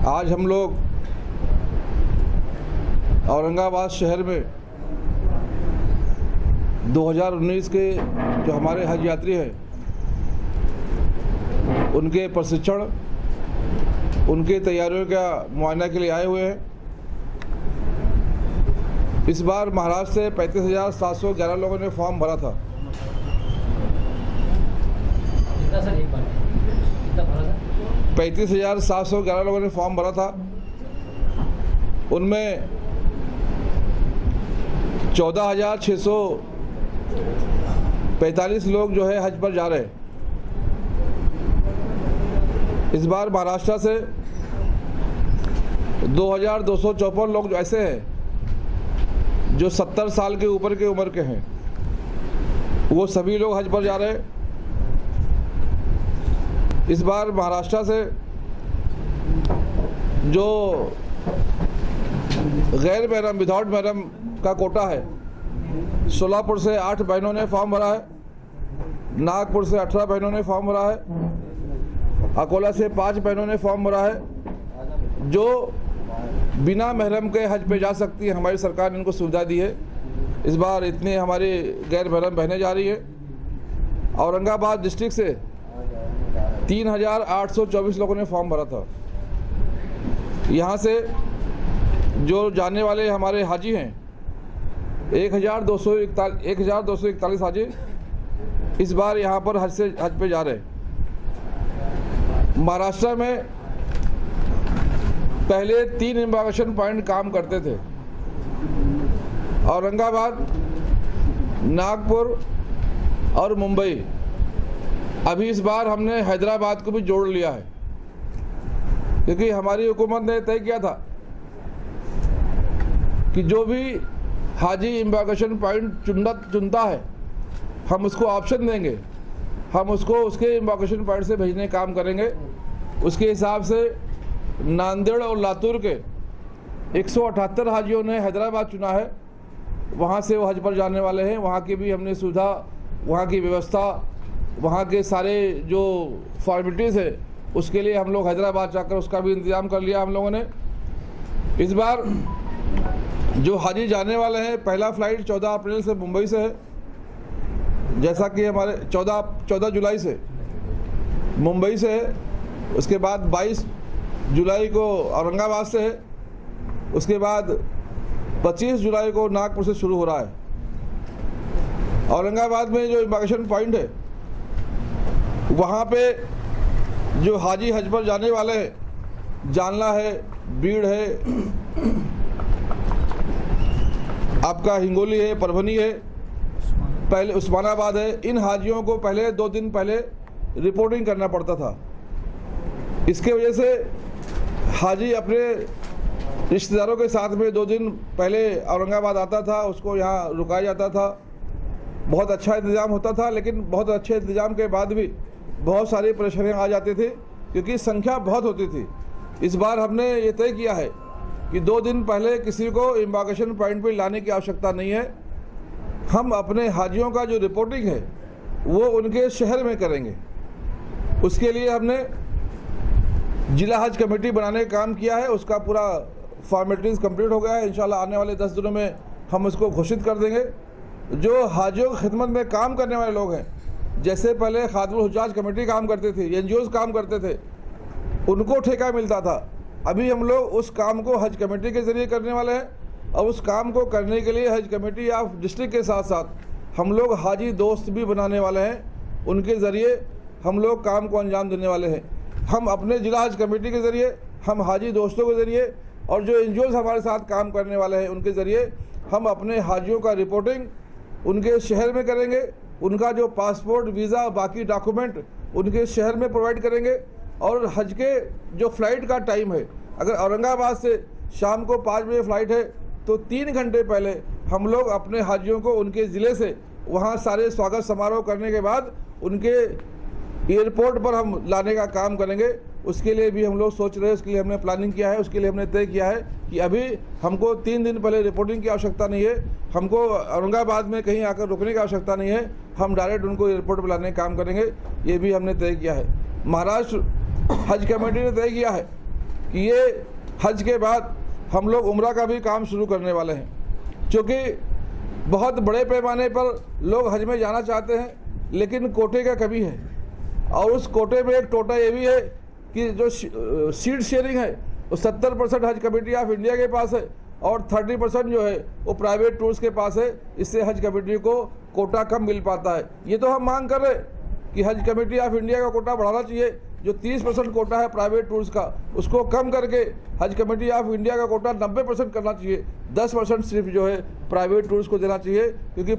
आज हम लोग औरंगाबाद शहर में 2019 के जो हमारे हज यात्री हैं उनके प्रशिक्षण, उनके तैयारियों का मुआयना के लिए आए हुए हैं। इस बार महाराष्ट्र से 35,711 लोगों ने फॉर्म भरा था। 35,711 लोगों ने फॉर्म भरा था। उनमें 14,645 लोग जो है हज पर जा रहे हैं। इस बार महाराष्ट्र से 2,254 लोग जो ऐसे हैं जो 70 साल के ऊपर के उम्र के हैं, वो सभी लोग हज पर जा रहे हैं। इस बार महाराष्ट्र से जो गैर महरम विदाउट महरम का कोटा है, सोलापुर से 8 बहनों ने फॉर्म भरा है, नागपुर से 18 बहनों ने फॉर्म भरा है, अकोला से 5 बहनों ने फॉर्म भरा है, जो बिना महरम के हज पे जा सकती है। हमारी सरकार ने इनको सुविधा दी है। इस बार इतनी हमारी गैर महरम बहनें जा रही है। औरंगाबाद डिस्ट्रिक्ट से 3,824 लोगों ने फॉर्म भरा था। यहाँ से जो जाने वाले हमारे हाजी हैं 1,241 हाजी इस बार यहाँ पर हज पे जा रहे हैं। महाराष्ट्र में पहले 3 इमिग्रेशन पॉइंट काम करते थे, औरंगाबाद, नागपुर और मुंबई। अभी इस बार हमने हैदराबाद को भी जोड़ लिया है, क्योंकि हमारी हुकूमत ने तय किया था कि जो भी हाजी इमिग्रेशन पॉइंट चुनता है हम उसको ऑप्शन देंगे, हम उसको उसके इमिग्रेशन पॉइंट से भेजने का काम करेंगे। उसके हिसाब से नांदेड़ और लातूर के 178 हाजियों ने हैदराबाद चुना है। वहाँ से वो हज पर जाने वाले हैं। वहाँ की भी हमने सुविधा, वहाँ की व्यवस्था, वहाँ के सारे जो फॉर्मेलिटीज़ है उसके लिए हम लोग हैदराबाद जाकर उसका भी इंतज़ाम कर लिया हम लोगों ने। इस बार जो हाजी जाने वाले हैं, पहला फ़्लाइट 14 अप्रैल से मुंबई से है, जैसा कि हमारे 14 जुलाई से मुंबई से है। उसके बाद 22 जुलाई को औरंगाबाद से है। उसके बाद 25 जुलाई को नागपुर से शुरू हो रहा है। औरंगाबाद में जो इमिग्रेशन पॉइंट है वहाँ पे जो हाजी हज पर जाने वाले हैं, जालना है, बीड़ है, आपका हिंगोली है, परभनी है, पहले उस्मानाबाद है। इन हाजियों को पहले 2 दिन पहले रिपोर्टिंग करना पड़ता था। इसके वजह से हाजी अपने रिश्तेदारों के साथ में 2 दिन पहले औरंगाबाद आता था, उसको यहाँ रुकाया जाता था। बहुत अच्छा इंतज़ाम होता था, लेकिन बहुत अच्छे इंतज़ाम के बाद भी बहुत सारी परेशानियाँ आ जाती थी, क्योंकि संख्या बहुत होती थी। इस बार हमने ये तय किया है कि 2 दिन पहले किसी को इमिग्रेशन पॉइंट पर लाने की आवश्यकता नहीं है। हम अपने हाजियों का जो रिपोर्टिंग है वो उनके शहर में करेंगे। उसके लिए हमने जिला हज कमेटी बनाने का काम किया है। उसका पूरा फॉर्मेलिटीज़ कंप्लीट हो गया है। इंशाल्लाह आने वाले 10 दिनों में हम उसको घोषित कर देंगे। जो हाजियों की खिदमत में काम करने वाले लोग हैं, जैसे पहले खादिमुल हुज्जाज कमेटी काम करती थी, NGOs काम करते थे, उनको ठेका मिलता था। अभी हम लोग उस काम को हज कमेटी के ज़रिए करने वाले हैं। और उस काम को करने के लिए हज कमेटी ऑफ डिस्ट्रिक्ट के साथ साथ हम लोग हाजी दोस्त भी बनाने वाले हैं। उनके ज़रिए हम लोग काम को अंजाम देने वाले हैं। हम अपने जिला हज कमेटी के ज़रिए, हम हाजी दोस्तों के ज़रिए और जो NGOs हमारे साथ काम करने वाले हैं उनके ज़रिए हम अपने हाजियों का रिपोर्टिंग उनके शहर में करेंगे। उनका जो पासपोर्ट, वीज़ा, बाकी डॉक्यूमेंट उनके शहर में प्रोवाइड करेंगे। और हज के जो फ़्लाइट का टाइम है, अगर औरंगाबाद से शाम को 5 बजे फ़्लाइट है तो 3 घंटे पहले हम लोग अपने हाजियों को उनके ज़िले से वहाँ सारे स्वागत समारोह करने के बाद उनके एयरपोर्ट पर हम लाने का काम करेंगे। उसके लिए भी हम लोग सोच रहे हैं, उसके लिए हमने प्लानिंग किया है। उसके लिए हमने तय किया है कि अभी हमको 3 दिन पहले रिपोर्टिंग की आवश्यकता नहीं है, हमको औरंगाबाद में कहीं आकर रुकने की आवश्यकता नहीं है। हम डायरेक्ट उनको एयरपोर्ट पर लाने का काम करेंगे, ये भी हमने तय किया है। महाराष्ट्र हज कमेटी ने तय किया है कि ये हज के बाद हम लोग उम्रा का भी काम शुरू करने वाले हैं, क्योंकि बहुत बड़े पैमाने पर लोग हज में जाना चाहते हैं, लेकिन कोटे का कमी है। और उस कोटे में एक टोटा ये भी है कि जो सीट शेयरिंग है वो 70% हज कमेटी ऑफ इंडिया के पास है और 30% जो है वो प्राइवेट टूर्स के पास है। इससे हज कमेटी को कोटा कम मिल पाता है। ये तो हम मांग कर रहे हैं कि हज कमेटी ऑफ इंडिया का कोटा बढ़ाना चाहिए। जो 30% कोटा है प्राइवेट टूर्स का, उसको कम करके हज कमेटी ऑफ इंडिया का कोटा 90% करना चाहिए। 10% सिर्फ जो है प्राइवेट टूर्स को देना चाहिए, क्योंकि